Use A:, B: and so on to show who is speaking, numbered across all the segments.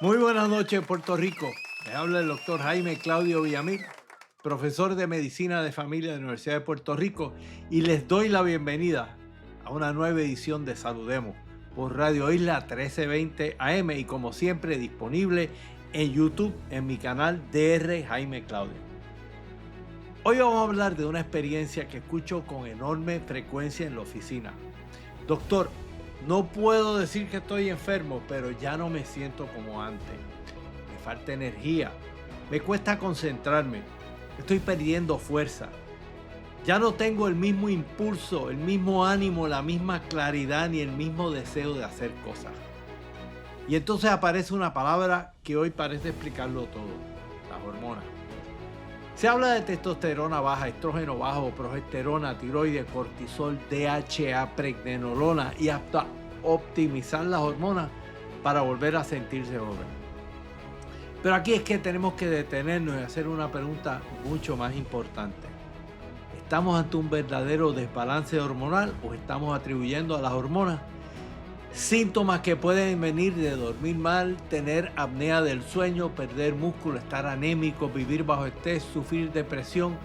A: Muy buenas noches, Puerto Rico. Les habla el doctor Jaime Claudio Villamil, profesor de Medicina de Familia de la Universidad de Puerto Rico, y les doy la bienvenida a una nueva edición de Saludemos por Radio Isla 1320 AM y como siempre disponible en YouTube en mi canal DR Jaime Claudio. Hoy vamos a hablar de una experiencia que escucho con enorme frecuencia en la oficina. Doctor, no puedo decir que estoy enfermo, pero ya no me siento como antes. Me falta energía, me cuesta concentrarme, estoy perdiendo fuerza. Ya no tengo el mismo impulso, el mismo ánimo, la misma claridad ni el mismo deseo de hacer cosas. Y entonces aparece una palabra que hoy parece explicarlo todo, las hormonas. Se habla de testosterona baja, estrógeno bajo, progesterona, tiroides, cortisol, DHA, pregnenolona y hasta optimizar las hormonas para volver a sentirse joven. Pero aquí es que tenemos que detenernos y hacer una pregunta mucho más importante. ¿Estamos ante un verdadero desbalance hormonal o estamos atribuyendo a las hormonas síntomas que pueden venir de dormir mal, tener apnea del sueño, perder músculo, estar anémico, vivir bajo estrés, sufrir depresión,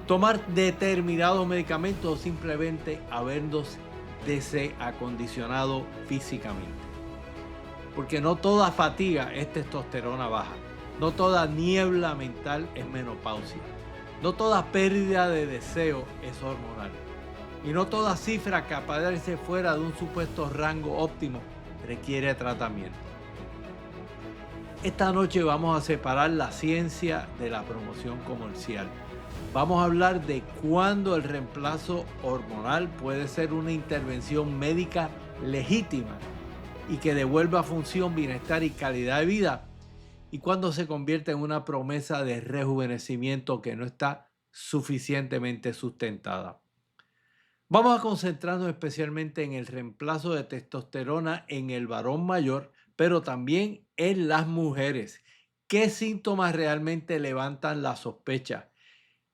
A: tomar determinados medicamentos o simplemente habernos desacondicionado físicamente? Porque no toda fatiga es testosterona baja, no toda niebla mental es menopausia, no toda pérdida de deseo es hormonal. Y no toda cifra que aparece fuera de un supuesto rango óptimo requiere tratamiento. Esta noche vamos a separar la ciencia de la promoción comercial. Vamos a hablar de cuándo el reemplazo hormonal puede ser una intervención médica legítima y que devuelva función, bienestar y calidad de vida, y cuándo se convierte en una promesa de rejuvenecimiento que no está suficientemente sustentada. Vamos a concentrarnos especialmente en el reemplazo de testosterona en el varón mayor, pero también en las mujeres. ¿Qué síntomas realmente levantan la sospecha?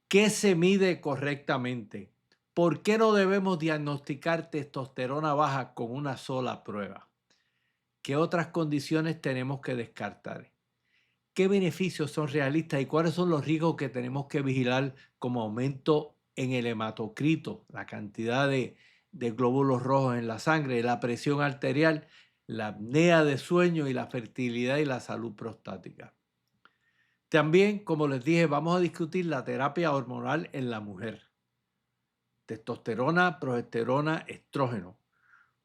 A: ¿Qué se mide correctamente? ¿Por qué no debemos diagnosticar testosterona baja con una sola prueba? ¿Qué otras condiciones tenemos que descartar? ¿Qué beneficios son realistas y cuáles son los riesgos que tenemos que vigilar, como aumento en el hematocrito, la cantidad de glóbulos rojos en la sangre, la presión arterial, la apnea de sueño y la fertilidad y la salud prostática? También, como les dije, vamos a discutir la terapia hormonal en la mujer: testosterona, progesterona, estrógeno.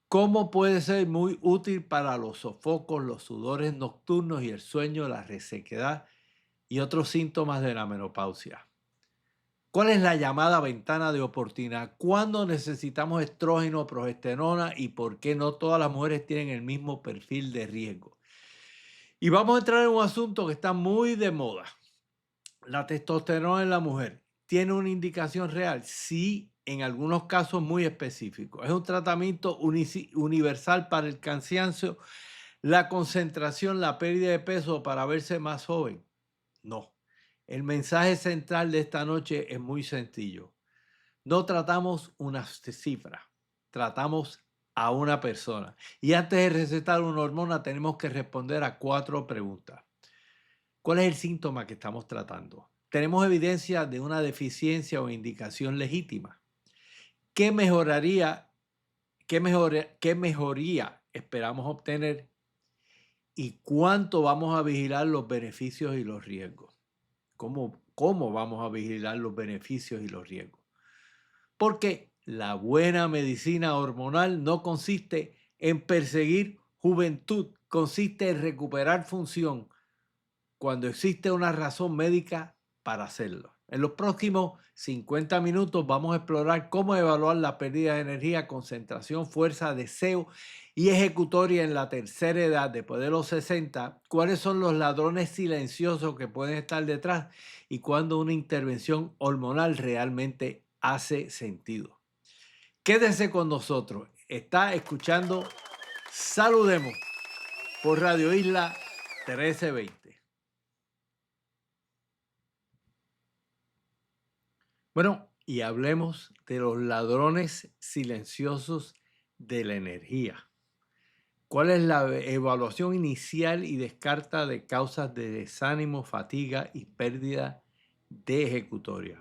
A: ¿Cómo puede ser muy útil para los sofocos, los sudores nocturnos y el sueño, la resequedad y otros síntomas de la menopausia? ¿Cuál es la llamada ventana de oportunidad? ¿Cuándo necesitamos estrógeno o progesterona y por qué no todas las mujeres tienen el mismo perfil de riesgo? Y vamos a entrar en un asunto que está muy de moda. La testosterona en la mujer tiene una indicación real, sí, en algunos casos muy específicos. Es un tratamiento universal para el cansancio, la concentración, la pérdida de peso para verse más joven. No. El mensaje central de esta noche es muy sencillo. No tratamos una cifra, tratamos a una persona. Y antes de recetar una hormona tenemos que responder a 4 preguntas. ¿Cuál es el síntoma que estamos tratando? ¿Tenemos evidencia de una deficiencia o indicación legítima? ¿Qué mejoraría, qué mejoría esperamos obtener? ¿Y cuánto vamos a vigilar los beneficios y los riesgos? ¿Cómo vamos a vigilar los beneficios y los riesgos? Porque la buena medicina hormonal no consiste en perseguir juventud, consiste en recuperar función cuando existe una razón médica para hacerlo. En los próximos 50 minutos vamos a explorar cómo evaluar la pérdida de energía, concentración, fuerza, deseo y ejecutoria en la tercera edad, después de los 60, cuáles son los ladrones silenciosos que pueden estar detrás y cuándo una intervención hormonal realmente hace sentido. Quédese con nosotros. Está escuchando Saludemos por Radio Isla 1320. Bueno, y hablemos de los ladrones silenciosos de la energía. ¿Cuál es la evaluación inicial y descarta de causas de desánimo, fatiga y pérdida de ejecutoria?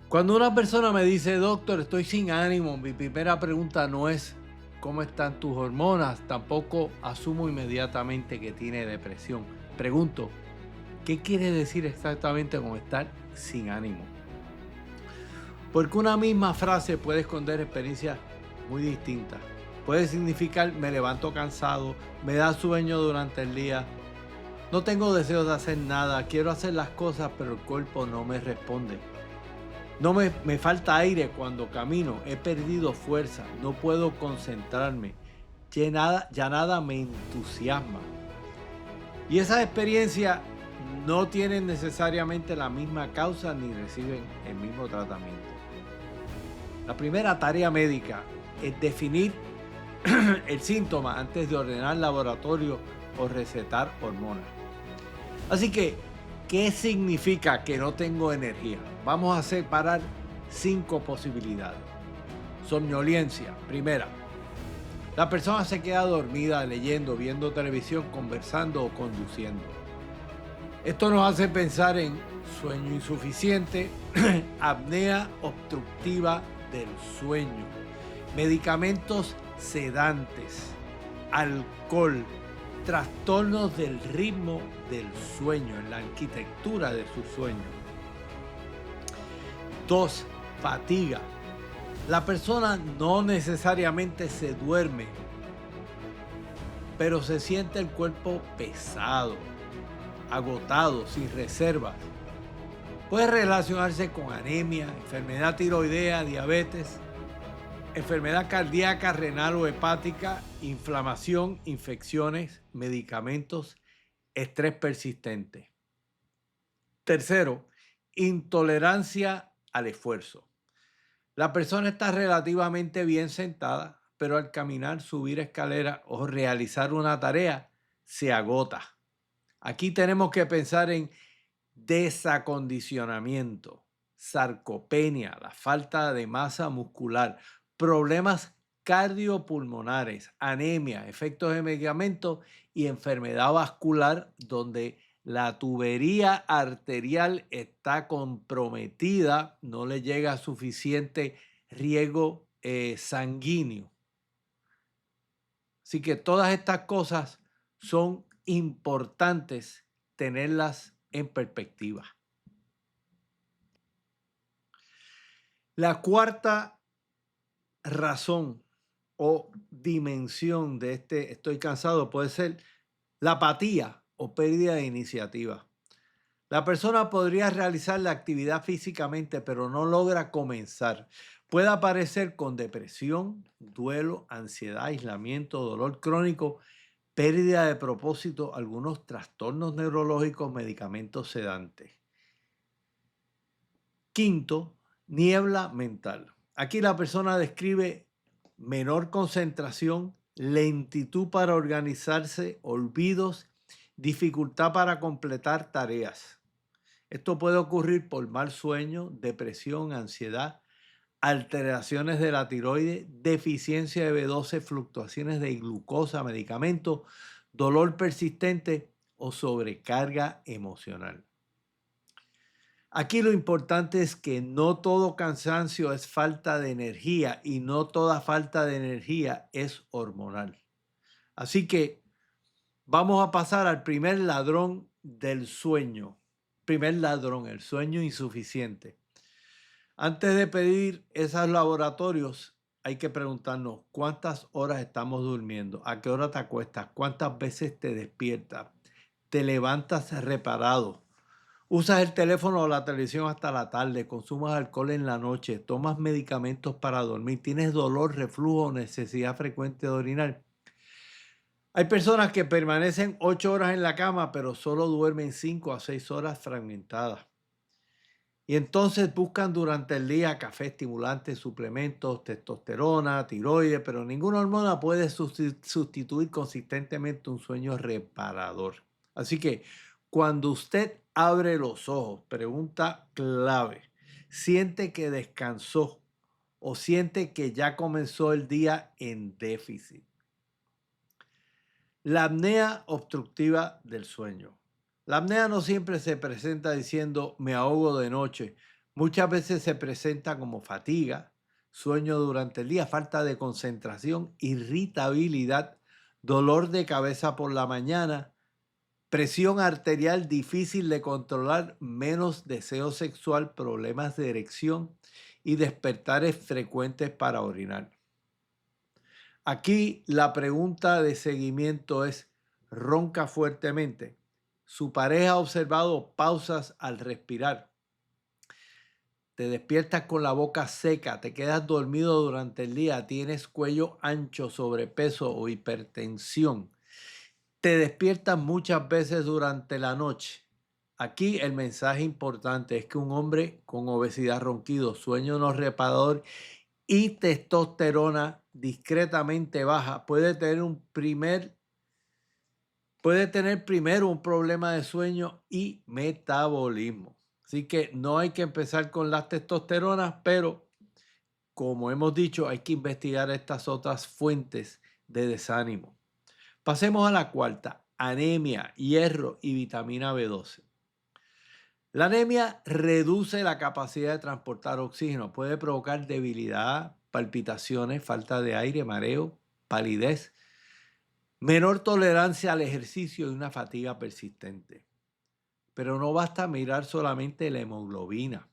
A: Cuando una persona me dice, doctor, estoy sin ánimo, mi primera pregunta no es cómo están tus hormonas, tampoco asumo inmediatamente que tiene depresión. Pregunto, ¿qué quiere decir exactamente con estar sin ánimo? Porque una misma frase puede esconder experiencias muy distintas. Puede significar me levanto cansado, me da sueño durante el día, no tengo deseos de hacer nada, quiero hacer las cosas pero el cuerpo no me responde. No me falta aire cuando camino, he perdido fuerza, no puedo concentrarme, ya nada me entusiasma. Y esas experiencias no tienen necesariamente la misma causa ni reciben el mismo tratamiento. La primera tarea médica es definir el síntoma antes de ordenar laboratorio o recetar hormonas. Así que, ¿qué significa que no tengo energía? Vamos a separar 5 posibilidades. Somnolencia, primera. La persona se queda dormida leyendo, viendo televisión, conversando o conduciendo. Esto nos hace pensar en sueño insuficiente, apnea obstructiva del sueño, medicamentos sedantes, alcohol, trastornos del ritmo del sueño, en la arquitectura de su sueño. 2. Fatiga. La persona no necesariamente se duerme, pero se siente el cuerpo pesado, agotado, sin reservas. Puede relacionarse con anemia, enfermedad tiroidea, diabetes, enfermedad cardíaca, renal o hepática, inflamación, infecciones, medicamentos, estrés persistente. Tercero, intolerancia al esfuerzo. La persona está relativamente bien sentada, pero al caminar, subir escaleras o realizar una tarea, se agota. Aquí tenemos que pensar en desacondicionamiento, sarcopenia, la falta de masa muscular, problemas cardiopulmonares, anemia, efectos de medicamentos y enfermedad vascular donde la tubería arterial está comprometida, no le llega suficiente riego sanguíneo. Así que todas estas cosas son importantes tenerlas en perspectiva. La cuarta razón o dimensión de este estoy cansado puede ser la apatía o pérdida de iniciativa. La persona podría realizar la actividad físicamente, pero no logra comenzar. Puede aparecer con depresión, duelo, ansiedad, aislamiento, dolor crónico, pérdida de propósito, algunos trastornos neurológicos, medicamentos sedantes. Quinto, niebla mental. Aquí la persona describe menor concentración, lentitud para organizarse, olvidos, dificultad para completar tareas. Esto puede ocurrir por mal sueño, depresión, ansiedad, alteraciones de la tiroides, deficiencia de B12, fluctuaciones de glucosa, medicamentos, dolor persistente o sobrecarga emocional. Aquí lo importante es que no todo cansancio es falta de energía y no toda falta de energía es hormonal. Así que vamos a pasar al primer ladrón del sueño. Primer ladrón, el sueño insuficiente. Antes de pedir esos laboratorios, hay que preguntarnos cuántas horas estamos durmiendo, a qué hora te acuestas, cuántas veces te despiertas, te levantas reparado, usas el teléfono o la televisión hasta la tarde, consumas alcohol en la noche, tomas medicamentos para dormir, tienes dolor, reflujo, necesidad frecuente de orinar. Hay personas que permanecen 8 horas en la cama, pero solo duermen 5 a 6 horas fragmentadas. Y entonces buscan durante el día café, estimulantes, suplementos, testosterona, tiroides, pero ninguna hormona puede sustituir consistentemente un sueño reparador. Así que cuando usted abre los ojos, pregunta clave, ¿siente que descansó o siente que ya comenzó el día en déficit? La apnea obstructiva del sueño. La apnea no siempre se presenta diciendo me ahogo de noche. Muchas veces se presenta como fatiga, sueño durante el día, falta de concentración, irritabilidad, dolor de cabeza por la mañana, presión arterial difícil de controlar, menos deseo sexual, problemas de erección y despertares frecuentes para orinar. Aquí la pregunta de seguimiento es, ¿ronca fuertemente? ¿Su pareja ha observado pausas al respirar? ¿Te despiertas con la boca seca? ¿Te quedas dormido durante el día? ¿Tienes cuello ancho, sobrepeso o hipertensión? ¿Te despiertas muchas veces durante la noche? Aquí el mensaje importante es que un hombre con obesidad, ronquido, sueño no reparador y testosterona discretamente baja puede tener primero un problema de sueño y metabolismo. Así que no hay que empezar con las testosteronas, pero como hemos dicho, hay que investigar estas otras fuentes de desánimo. Pasemos a la cuarta, anemia, hierro y vitamina B12. La anemia reduce la capacidad de transportar oxígeno, puede provocar debilidad, palpitaciones, falta de aire, mareo, palidez, menor tolerancia al ejercicio y una fatiga persistente. Pero no basta mirar solamente la hemoglobina.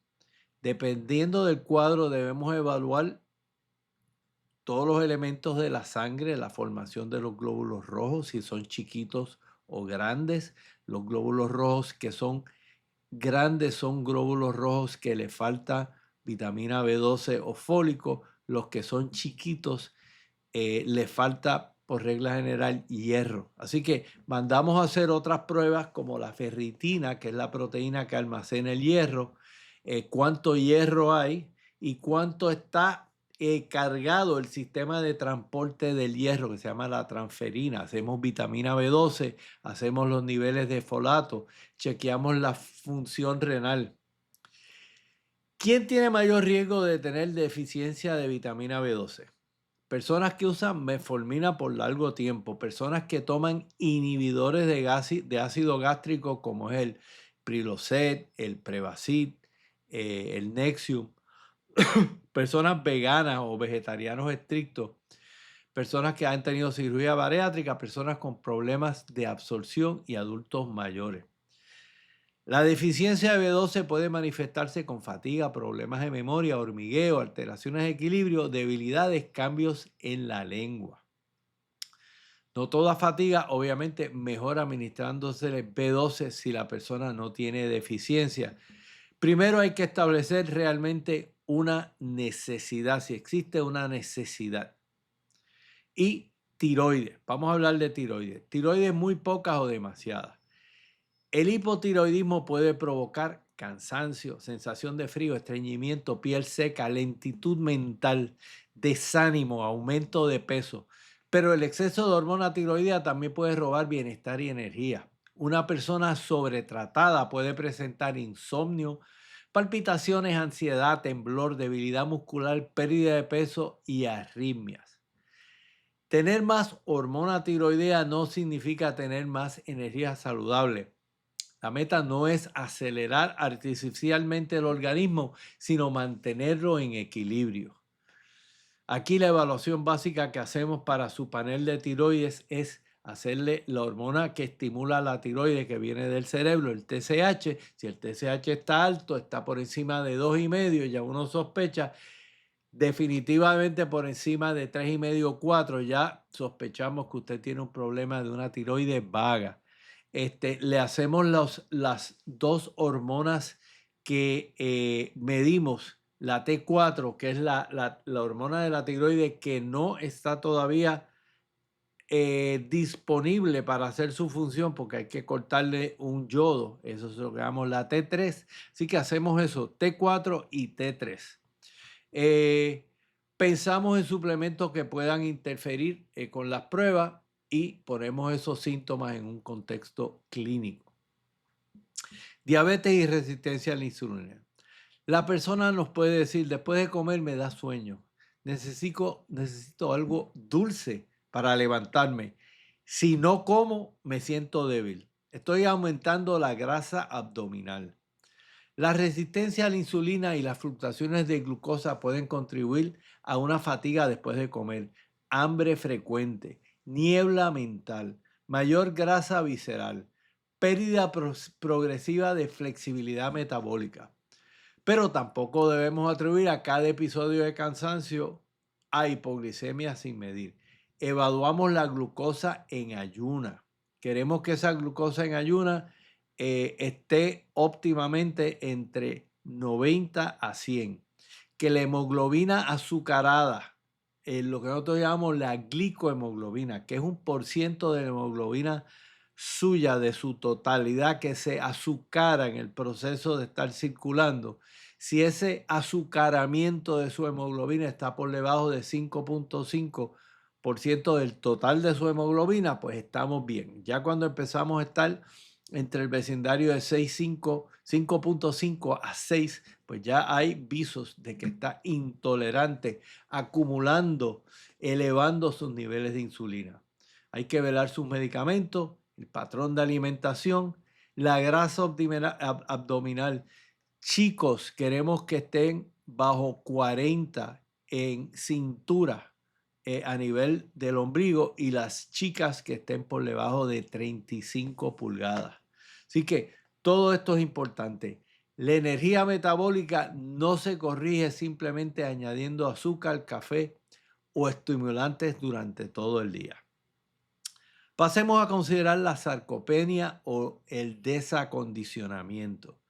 A: Dependiendo del cuadro debemos evaluar todos los elementos de la sangre, la formación de los glóbulos rojos, si son chiquitos o grandes. Los glóbulos rojos que son grandes son glóbulos rojos que le falta vitamina B12 o fólico. Los que son chiquitos le falta por regla general hierro. Así que mandamos a hacer otras pruebas como la ferritina, que es la proteína que almacena el hierro, cuánto hierro hay y cuánto está cargado el sistema de transporte del hierro que se llama la transferina. Hacemos vitamina B12, hacemos los niveles de folato, chequeamos la función renal. ¿Quién tiene mayor riesgo de tener deficiencia de vitamina B12? Personas que usan metformina por largo tiempo, personas que toman inhibidores de ácido gástrico como es el Prilosec, el Prevacid, el Nexium, personas veganas o vegetarianos estrictos, personas que han tenido cirugía bariátrica, personas con problemas de absorción y adultos mayores. La deficiencia de B12 puede manifestarse con fatiga, problemas de memoria, hormigueo, alteraciones de equilibrio, debilidades, cambios en la lengua. No toda fatiga, obviamente, mejora administrándose el B12 si la persona no tiene deficiencia. Primero hay que establecer realmente una necesidad, si existe una necesidad. Y tiroides, vamos a hablar de tiroides. Tiroides muy pocas o demasiadas. El hipotiroidismo puede provocar cansancio, sensación de frío, estreñimiento, piel seca, lentitud mental, desánimo, aumento de peso. Pero el exceso de hormona tiroidea también puede robar bienestar y energía. Una persona sobretratada puede presentar insomnio, palpitaciones, ansiedad, temblor, debilidad muscular, pérdida de peso y arritmias. Tener más hormona tiroidea no significa tener más energía saludable. La meta no es acelerar artificialmente el organismo, sino mantenerlo en equilibrio. Aquí la evaluación básica que hacemos para su panel de tiroides es hacerle la hormona que estimula la tiroides que viene del cerebro, el TSH. Si el TSH está alto, está por encima de 2,5, ya uno sospecha. Definitivamente por encima de 3,5 o 4, ya sospechamos que usted tiene un problema de una tiroides vaga. Le hacemos las dos hormonas que medimos, la T4, que es la hormona de la tiroides que no está todavía disponible para hacer su función porque hay que cortarle un yodo, eso es lo que llamamos la T3, así que hacemos eso, T4 y T3. Pensamos en suplementos que puedan interferir con las pruebas y ponemos esos síntomas en un contexto clínico. Diabetes y resistencia a la insulina. La persona nos puede decir, después de comer me da sueño, necesito algo dulce para levantarme. Si no como, me siento débil. Estoy aumentando la grasa abdominal. La resistencia a la insulina y las fluctuaciones de glucosa pueden contribuir a una fatiga después de comer, hambre frecuente, niebla mental, mayor grasa visceral, pérdida progresiva de flexibilidad metabólica. Pero tampoco debemos atribuir a cada episodio de cansancio a hipoglicemia sin medir. Evaluamos la glucosa en ayuna. Queremos que esa glucosa en ayuna esté óptimamente entre 90 a 100. Que la hemoglobina azucarada, lo que nosotros llamamos la glicohemoglobina, que es un por ciento de la hemoglobina suya, de su totalidad, que se azucara en el proceso de estar circulando. Si ese azucaramiento de su hemoglobina está por debajo de 5.5% del total de su hemoglobina, pues estamos bien. Ya cuando empezamos a estar entre el vecindario de 5.5 a 6, pues ya hay visos de que está intolerante, acumulando, elevando sus niveles de insulina. Hay que velar sus medicamentos, el patrón de alimentación, la grasa abdominal. Chicos, queremos que estén bajo 40 en cintura a nivel del ombligo, y las chicas que estén por debajo de 35 pulgadas. Así que todo esto es importante. La energía metabólica no se corrige simplemente añadiendo azúcar, café o estimulantes durante todo el día. Pasemos a considerar la sarcopenia o el desacondicionamiento.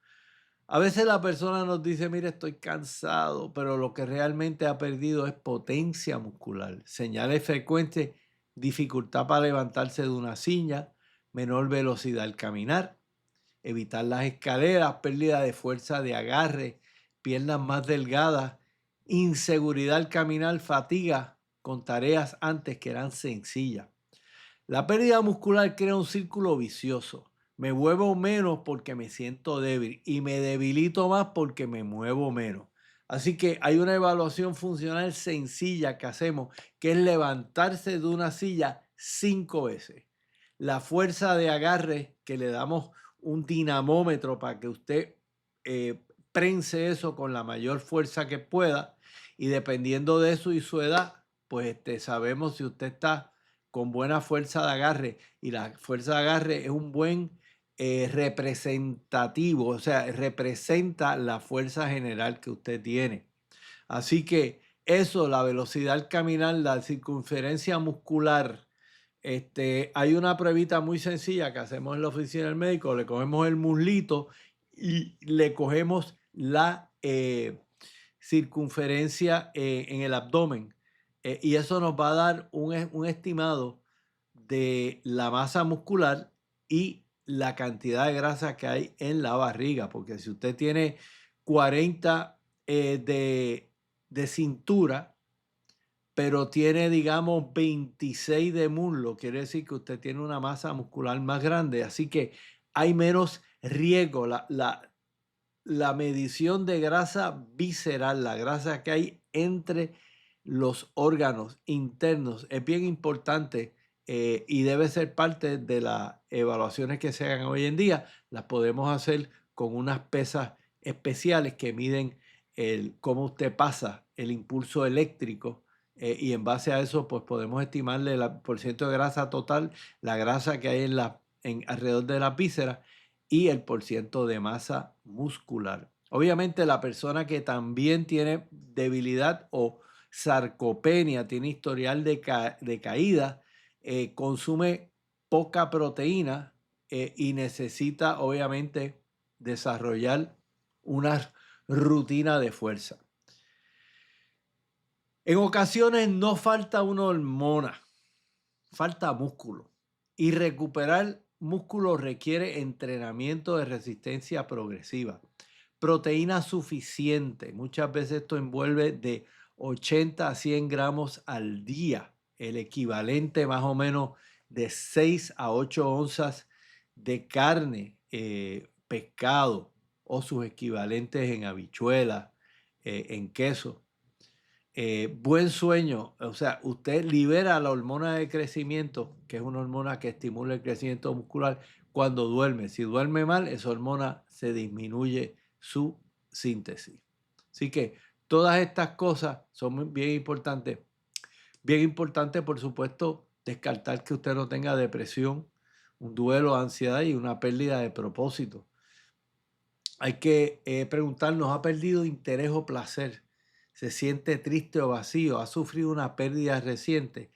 A: A veces la persona nos dice, mire, estoy cansado, pero lo que realmente ha perdido es potencia muscular. Señales frecuentes: dificultad para levantarse de una silla, menor velocidad al caminar, evitar las escaleras, pérdida de fuerza de agarre, piernas más delgadas, inseguridad al caminar, fatiga con tareas antes que eran sencillas. La pérdida muscular crea un círculo vicioso. Me muevo menos porque me siento débil y me debilito más porque me muevo menos. Así que hay una evaluación funcional sencilla que hacemos, que es levantarse de una silla 5 veces. La fuerza de agarre, que le damos un dinamómetro para que usted prense eso con la mayor fuerza que pueda, y dependiendo de eso y su edad, pues sabemos si usted está con buena fuerza de agarre, y la fuerza de agarre es un buen representativo, o sea, representa la fuerza general que usted tiene. Así que eso, la velocidad al caminar, la circunferencia muscular. Hay una pruebita muy sencilla que hacemos en la oficina del médico. Le cogemos el muslito y le cogemos la circunferencia en el abdomen, y eso nos va a dar un estimado de la masa muscular y la cantidad de grasa que hay en la barriga, porque si usted tiene 40 de cintura, pero tiene, digamos, 26 de muslo, quiere decir que usted tiene una masa muscular más grande, así que hay menos riesgo. La medición de grasa visceral, la grasa que hay entre los órganos internos, es bien importante, y debe ser parte de las evaluaciones que se hagan hoy en día. Las podemos hacer con unas pesas especiales que miden cómo usted pasa el impulso eléctrico, y en base a eso pues podemos estimarle el porcentaje de grasa total, la grasa que hay alrededor de la vísceras, y el porcentaje de masa muscular. Obviamente la persona que también tiene debilidad o sarcopenia, tiene historial de caída, consume poca proteína, y necesita obviamente desarrollar una rutina de fuerza. En ocasiones no falta una hormona, falta músculo, y recuperar músculo requiere entrenamiento de resistencia progresiva, proteína suficiente. Muchas veces esto envuelve de 80 a 100 gramos al día, el equivalente más o menos de 6 a 8 onzas de carne, pescado o sus equivalentes en habichuelas, en queso. buen sueño, o sea, usted libera la hormona de crecimiento, que es una hormona que estimula el crecimiento muscular cuando duerme. Si duerme mal, esa hormona se disminuye su síntesis. Así que todas estas cosas son bien importantes. Bien importante, por supuesto, descartar que usted no tenga depresión, un duelo, ansiedad y una pérdida de propósito. Hay que preguntarnos, ¿ha perdido interés o placer? ¿Se siente triste o vacío? ¿Ha sufrido una pérdida reciente?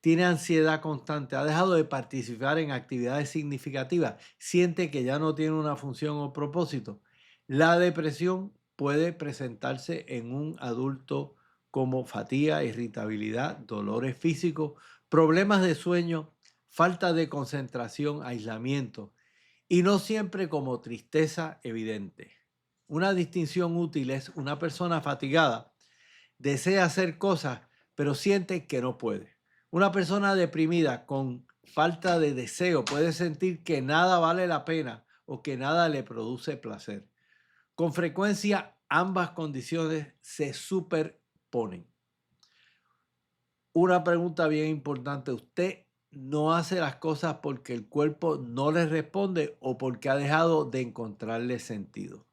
A: ¿Tiene ansiedad constante? ¿Ha dejado de participar en actividades significativas? ¿Siente que ya no tiene una función o propósito? La depresión puede presentarse en un adulto como fatiga, irritabilidad, dolores físicos, problemas de sueño, falta de concentración, aislamiento y no siempre como tristeza evidente. Una distinción útil es una persona fatigada desea hacer cosas, pero siente que no puede. Una persona deprimida con falta de deseo puede sentir que nada vale la pena o que nada le produce placer. Con frecuencia, ambas condiciones se superponen. Una pregunta bien importante, ¿usted no hace las cosas porque el cuerpo no le responde o porque ha dejado de encontrarle sentido?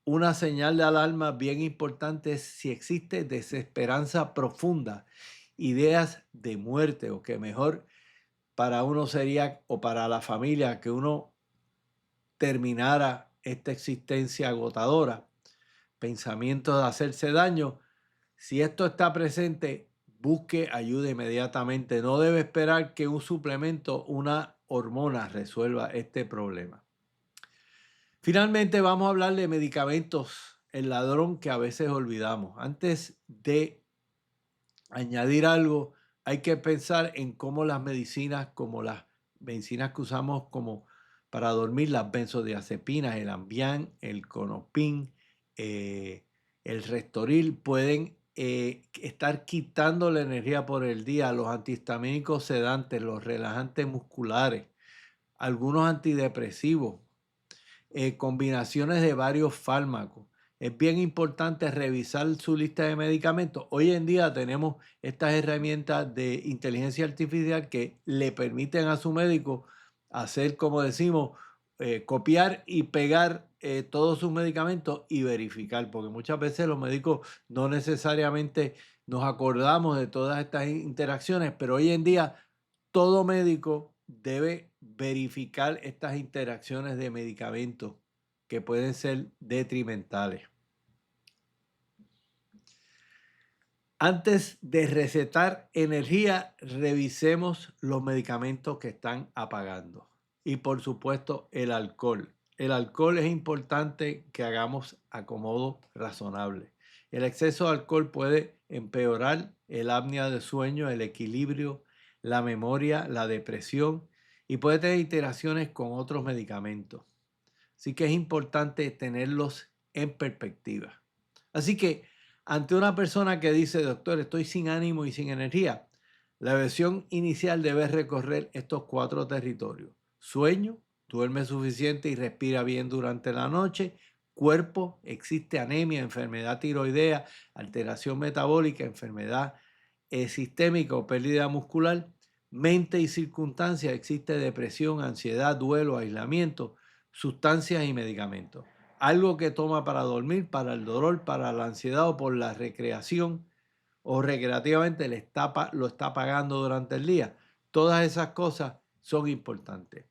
A: Una señal de alarma bien importante es si existe desesperanza profunda, ideas de muerte o que mejor para uno sería o para la familia que uno terminara esta existencia agotadora, pensamientos de hacerse daño. Si esto está presente, busque ayuda inmediatamente. No debe esperar que un suplemento, una hormona resuelva este problema. Finalmente vamos a hablar de medicamentos, el ladrón que a veces olvidamos. Antes de añadir algo, hay que pensar en cómo las medicinas, como las medicinas que usamos como para dormir, las benzodiazepinas, el Ambien, el Conopin, el Restoril, pueden estar quitando la energía por el día. Los antihistamínicos sedantes, los relajantes musculares, algunos antidepresivos, combinaciones de varios fármacos. Es bien importante revisar su lista de medicamentos. Hoy en día tenemos estas herramientas de inteligencia artificial que le permiten a su médico hacer, como decimos, copiar y pegar todos sus medicamentos y verificar, porque muchas veces los médicos no necesariamente nos acordamos de todas estas interacciones, pero hoy en día todo médico debe verificar estas interacciones de medicamentos que pueden ser detrimentales. Antes de recetar energía, revisemos los medicamentos que están apagando. Y por supuesto, el alcohol. El alcohol es importante que hagamos acomodo razonable. El exceso de alcohol puede empeorar el apnea de sueño, el equilibrio, la memoria, la depresión y puede tener interacciones con otros medicamentos. Así que es importante tenerlos en perspectiva. Así que ante una persona que dice, doctor, estoy sin ánimo y sin energía, la versión inicial debe recorrer estos 4 territorios. Sueño, duerme suficiente y respira bien durante la noche. Cuerpo, existe anemia, enfermedad tiroidea, alteración metabólica, enfermedad sistémica o pérdida muscular. Mente y circunstancias, existe depresión, ansiedad, duelo, aislamiento, sustancias y medicamentos. Algo que toma para dormir, para el dolor, para la ansiedad o por la recreación o recreativamente lo está pagando durante el día. Todas esas cosas son importantes.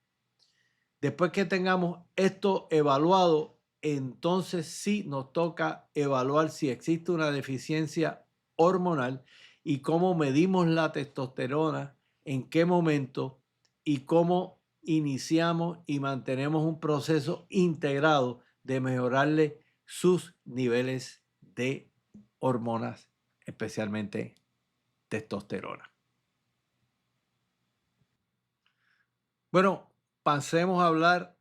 A: Después que tengamos esto evaluado, entonces sí nos toca evaluar si existe una deficiencia hormonal y cómo medimos la testosterona, en qué momento y cómo iniciamos y mantenemos un proceso integrado de mejorarle sus niveles de hormonas, especialmente testosterona. Bueno, pasemos a hablar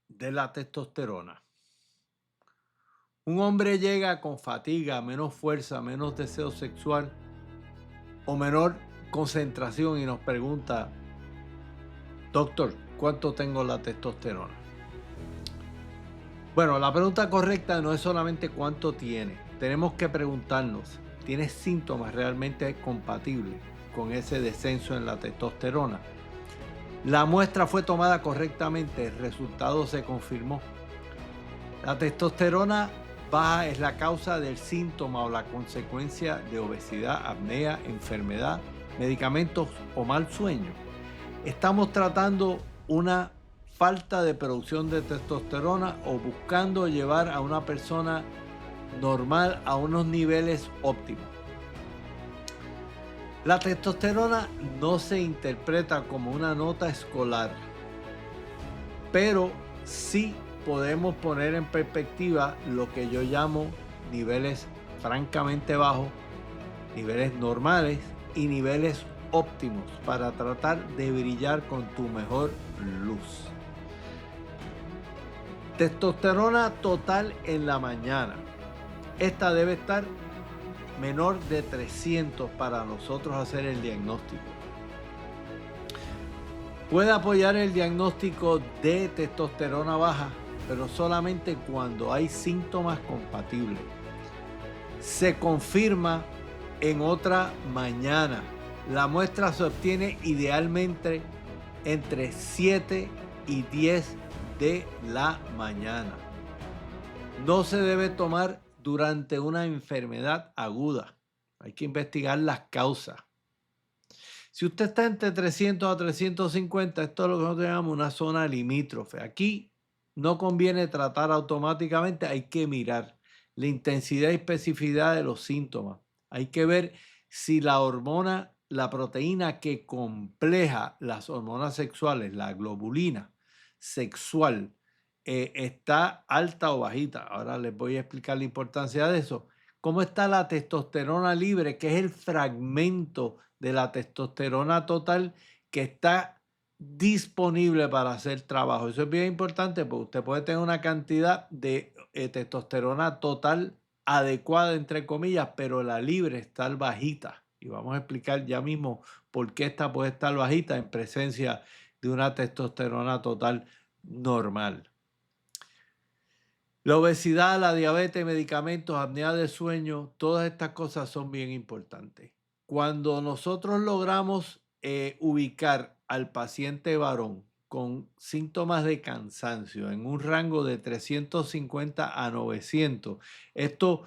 A: de la testosterona. Un hombre llega con fatiga, menos fuerza, menos deseo sexual o menor concentración y nos pregunta, doctor, ¿cuánto tengo la testosterona? Bueno, la pregunta correcta no es solamente cuánto tiene. Tenemos que preguntarnos, tiene síntomas realmente compatibles con ese descenso en la testosterona. La muestra fue tomada correctamente, el resultado se confirmó. La testosterona baja es la causa del síntoma o la consecuencia de obesidad, apnea, enfermedad, medicamentos o mal sueño. Estamos tratando una falta de producción de testosterona o buscando llevar a una persona normal a unos niveles óptimos. La testosterona no se interpreta como una nota escolar, pero sí podemos poner en perspectiva lo que yo llamo niveles francamente bajos, niveles normales y niveles óptimos para tratar de brillar con tu mejor luz. Testosterona total en la mañana. Esta debe estar menor de 300 para nosotros hacer el diagnóstico. Puede apoyar el diagnóstico de testosterona baja, pero solamente cuando hay síntomas compatibles. Se confirma en otra mañana. La muestra se obtiene idealmente entre 7 y 10 de la mañana. No se debe tomar durante una enfermedad aguda. Hay que investigar las causas. Si usted está entre 300 a 350, esto es lo que nosotros llamamos una zona limítrofe. Aquí no conviene tratar automáticamente, hay que mirar la intensidad y especificidad de los síntomas. Hay que ver si la hormona, la proteína que compleja las hormonas sexuales, la globulina sexual, está alta o bajita. Ahora les voy a explicar la importancia de eso. ¿Cómo está la testosterona libre, que es el fragmento de la testosterona total que está disponible para hacer trabajo? Eso es bien importante porque usted puede tener una cantidad de testosterona total adecuada, entre comillas, pero la libre está bajita. Y vamos a explicar ya mismo por qué esta puede estar bajita en presencia de una testosterona total normal. La obesidad, la diabetes, medicamentos, apnea del sueño, todas estas cosas son bien importantes. Cuando nosotros logramos ubicar al paciente varón con síntomas de cansancio en un rango de 350 a 900, esto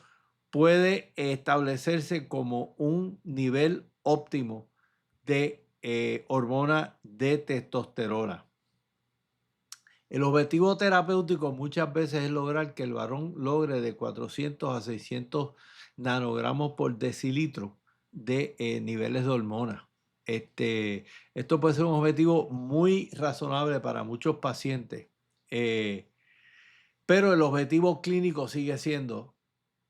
A: puede establecerse como un nivel óptimo de hormona de testosterona. El objetivo terapéutico muchas veces es lograr que el varón logre de 400 a 600 nanogramos por decilitro de niveles de hormonas. Esto puede ser un objetivo muy razonable para muchos pacientes, pero el objetivo clínico sigue siendo,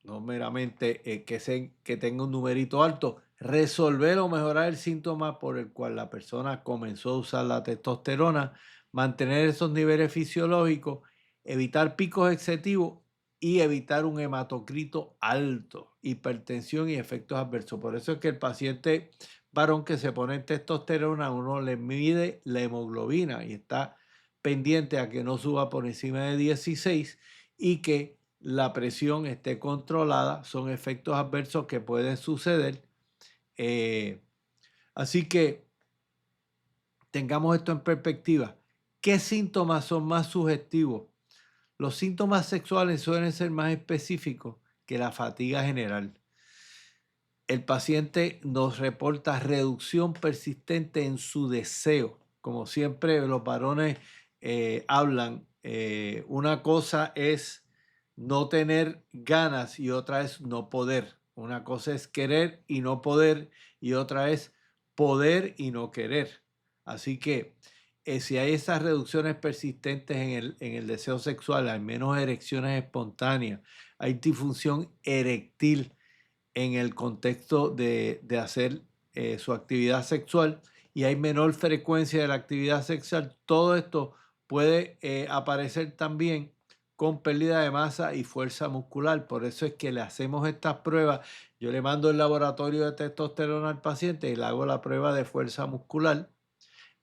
A: no meramente que tenga un numerito alto, resolver o mejorar el síntoma por el cual la persona comenzó a usar la testosterona, mantener esos niveles fisiológicos, evitar picos excesivos y evitar un hematocrito alto, hipertensión y efectos adversos. Por eso es que el paciente varón que se pone en testosterona, uno le mide la hemoglobina y está pendiente a que no suba por encima de 16 y que la presión esté controlada. Son efectos adversos que pueden suceder. Así que tengamos esto en perspectiva. ¿Qué síntomas son más sugestivos? Los síntomas sexuales suelen ser más específicos que la fatiga general. El paciente nos reporta reducción persistente en su deseo. Como siempre los varones hablan, una cosa es no tener ganas y otra es no poder. Una cosa es querer y no poder y otra es poder y no querer. Así que si hay esas reducciones persistentes en el deseo sexual, hay menos erecciones espontáneas, hay disfunción eréctil en el contexto de hacer su actividad sexual y hay menor frecuencia de la actividad sexual, todo esto puede aparecer también con pérdida de masa y fuerza muscular. Por eso es que le hacemos estas pruebas. Yo le mando el laboratorio de testosterona al paciente y le hago la prueba de fuerza muscular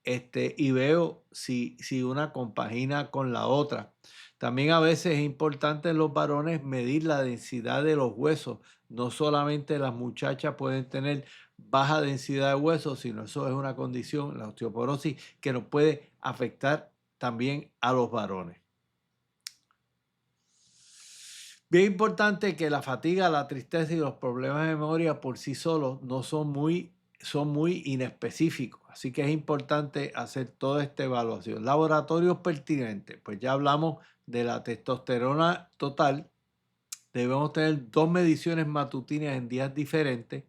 A: y veo si una compagina con la otra. También a veces es importante en los varones medir la densidad de los huesos. No solamente las muchachas pueden tener baja densidad de huesos, sino eso es una condición, la osteoporosis, que nos puede afectar también a los varones. Bien importante que la fatiga, la tristeza y los problemas de memoria por sí solos no son muy inespecíficos. Así que es importante hacer toda esta evaluación. Laboratorios pertinentes. Pues ya hablamos de la testosterona total. Debemos tener 2 mediciones matutinas en días diferentes,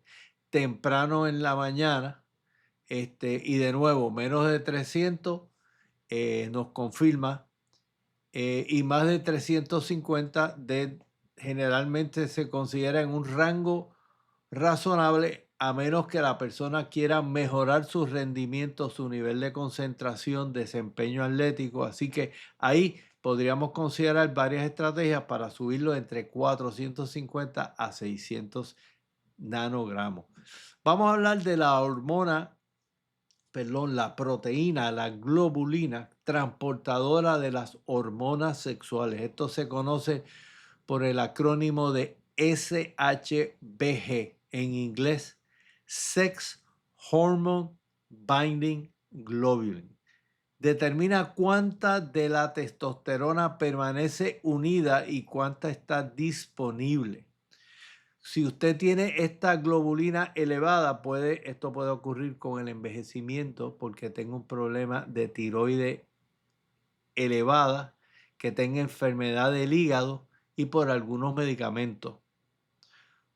A: temprano en la mañana, y de nuevo, menos de 300 nos confirma, y más de 350 generalmente se considera en un rango razonable, a menos que la persona quiera mejorar su rendimiento, su nivel de concentración, desempeño atlético. Así que ahí podríamos considerar varias estrategias para subirlo entre 450 a 600 nanogramos. Vamos a hablar de la hormona, perdón, la proteína, la globulina, transportadora de las hormonas sexuales. Esto se conoce por el acrónimo de SHBG, en inglés, Sex Hormone Binding Globulin. Determina cuánta de la testosterona permanece unida y cuánta está disponible. Si usted tiene esta globulina elevada, esto puede ocurrir con el envejecimiento porque tenga un problema de tiroides elevada, que tenga enfermedad del hígado y por algunos medicamentos.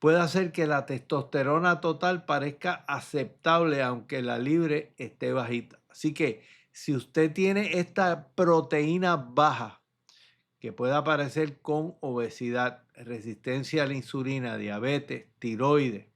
A: Puede hacer que la testosterona total parezca aceptable aunque la libre esté bajita. Así que si usted tiene esta proteína baja, que puede aparecer con obesidad, resistencia a la insulina, diabetes, tiroides,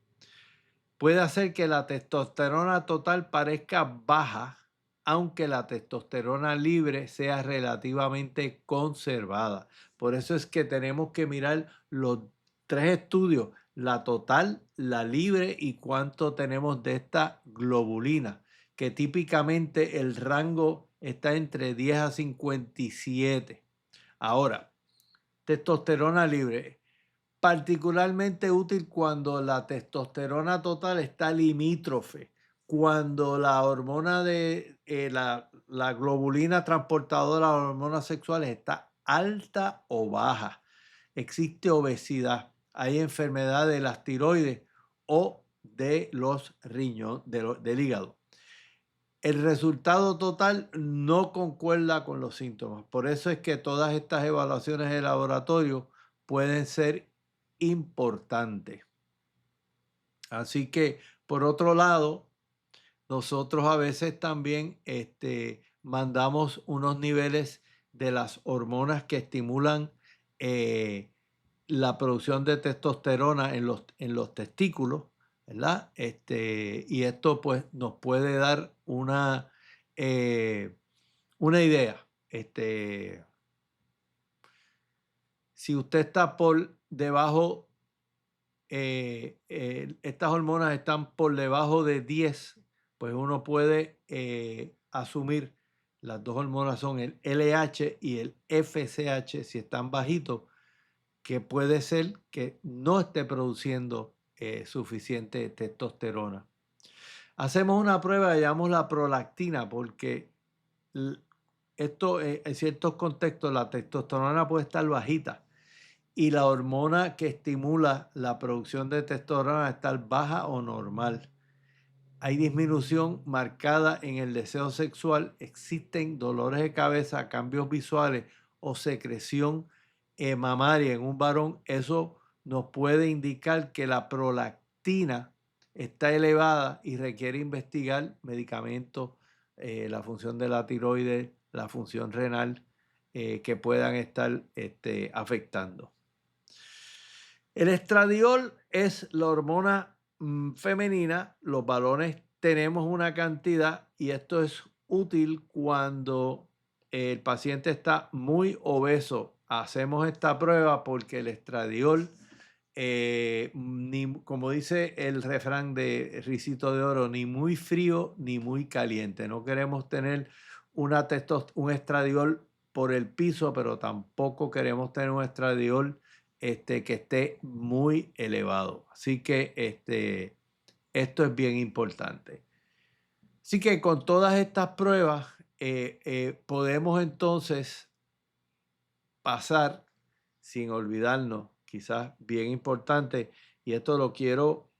A: puede hacer que la testosterona total parezca baja, aunque la testosterona libre sea relativamente conservada. Por eso es que tenemos que mirar los 3 estudios, la total, la libre y cuánto tenemos de esta globulina, que típicamente el rango está entre 10 a 57. Ahora, testosterona libre, particularmente útil cuando la testosterona total está limítrofe, cuando la hormona de la globulina transportadora de las hormonas sexuales está alta o baja, existe obesidad, hay enfermedad de las tiroides o de los riñones, del hígado. El resultado total no concuerda con los síntomas. Por eso es que todas estas evaluaciones de laboratorio pueden ser importantes. Así que, por otro lado, nosotros a veces también mandamos unos niveles de las hormonas que estimulan la producción de testosterona en los testículos, ¿verdad? Y esto pues nos puede dar una idea. Si usted está por debajo, estas hormonas están por debajo de 10, pues uno puede asumir, las dos hormonas son el LH y el FSH, si están bajitos, que puede ser que no esté produciendo suficiente testosterona. Hacemos una prueba, llamamos la prolactina, porque esto en ciertos contextos la testosterona puede estar bajita y la hormona que estimula la producción de testosterona está baja o normal. Hay disminución marcada en el deseo sexual, existen dolores de cabeza, cambios visuales o secreción mamaria en un varón. Eso nos puede indicar que la prolactina está elevada y requiere investigar medicamentos, la función de la tiroides, la función renal, que puedan estar afectando. El estradiol es la hormona femenina. Los varones tenemos una cantidad y esto es útil cuando el paciente está muy obeso. Hacemos esta prueba porque el estradiol, como dice el refrán de Risito de Oro, ni muy frío ni muy caliente. No queremos tener un estradiol por el piso, pero tampoco queremos tener un estradiol que esté muy elevado. Así que esto es bien importante. Así que con todas estas pruebas podemos entonces pasar, sin olvidarnos, quizás bien importante, y esto lo quiero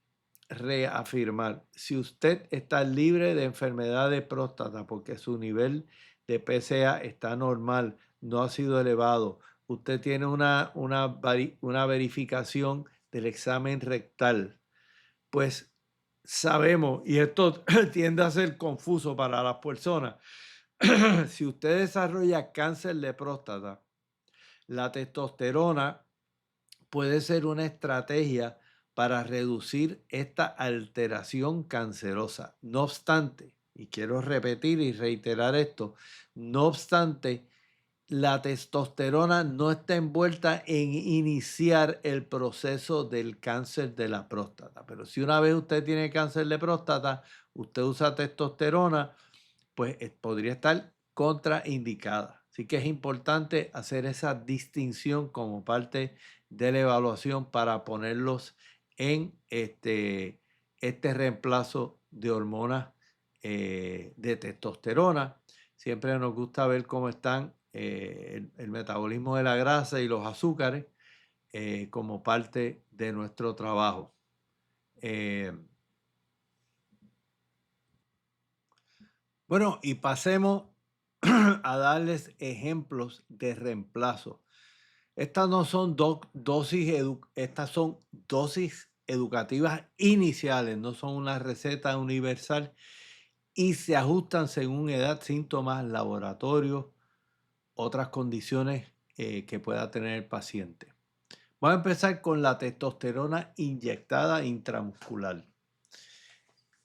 A: reafirmar. Si usted está libre de enfermedad de próstata porque su nivel de PSA está normal, no ha sido elevado, usted tiene una verificación del examen rectal, pues sabemos, y esto tiende a ser confuso para las personas, si usted desarrolla cáncer de próstata, la testosterona puede ser una estrategia para reducir esta alteración cancerosa. No obstante, y quiero repetir y reiterar esto, no obstante, la testosterona no está envuelta en iniciar el proceso del cáncer de la próstata. Pero si una vez usted tiene cáncer de próstata, usted usa testosterona, pues podría estar contraindicada. Así que es importante hacer esa distinción como parte de la evaluación para ponerlos en este reemplazo de hormonas de testosterona. Siempre nos gusta ver cómo están el metabolismo de la grasa y los azúcares como parte de nuestro trabajo. Bueno, y pasemos a darles ejemplos de reemplazo. Estas no son estas son dosis educativas iniciales, no son una receta universal y se ajustan según edad, síntomas, laboratorio, otras condiciones que pueda tener el paciente. Vamos a empezar con la testosterona inyectada intramuscular.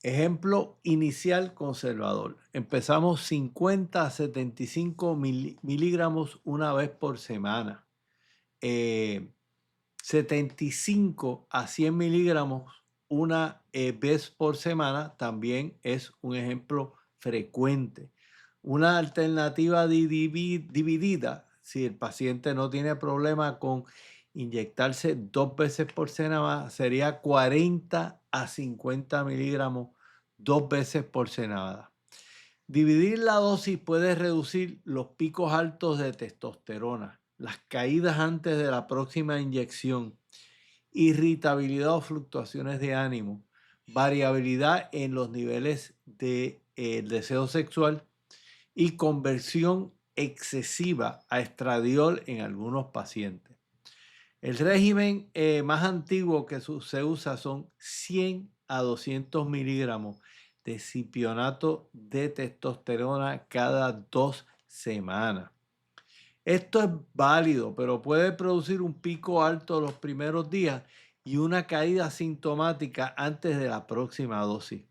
A: Ejemplo inicial conservador. Empezamos 50 a 75 miligramos una vez por semana. 75 a 100 miligramos una vez por semana también es un ejemplo frecuente. Una alternativa dividida, si el paciente no tiene problema con inyectarse 2 veces por semana, sería 40 a 50 miligramos 2 veces por semana. Dividir la dosis puede reducir los picos altos de testosterona, las caídas antes de la próxima inyección, irritabilidad o fluctuaciones de ánimo, variabilidad en los niveles de deseo sexual y conversión excesiva a estradiol en algunos pacientes. El régimen más antiguo que se usa son 100 a 200 miligramos de cipionato de testosterona cada 2 semanas. Esto es válido, pero puede producir un pico alto los primeros días y una caída sintomática antes de la próxima dosis.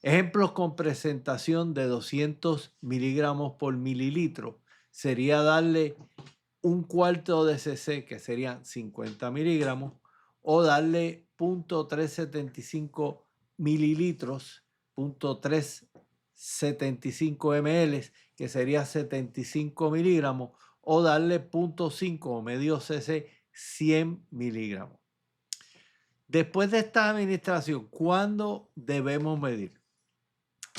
A: Ejemplos con presentación de 200 miligramos por mililitro sería darle un cuarto de cc, que serían 50 miligramos, o darle 0.375 mililitros, 0.375 ml, que sería 75 miligramos, o darle 0.5 o medio cc, 100 miligramos. Después de esta administración, ¿cuándo debemos medir?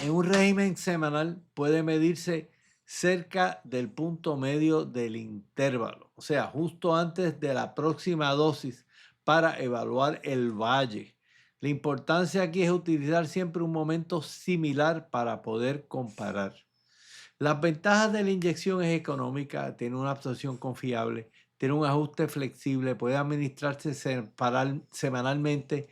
A: En un régimen semanal puede medirse cerca del punto medio del intervalo, o sea, justo antes de la próxima dosis para evaluar el valle. La importancia aquí es utilizar siempre un momento similar para poder comparar. Las ventajas de la inyección es económica, tiene una absorción confiable, tiene un ajuste flexible, puede administrarse semanalmente,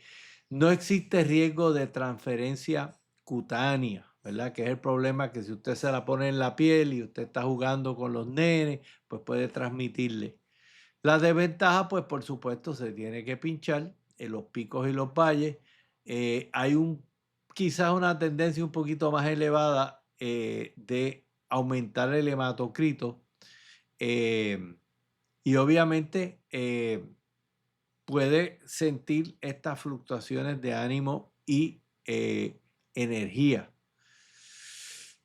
A: no existe riesgo de transferencia cutánea, ¿verdad? Que es el problema que si usted se la pone en la piel y usted está jugando con los nenes, pues puede transmitirle. La desventaja, pues por supuesto, se tiene que pinchar en los picos y los valles. Hay quizás una tendencia un poquito más elevada de aumentar el hematocrito y obviamente puede sentir estas fluctuaciones de ánimo y energía.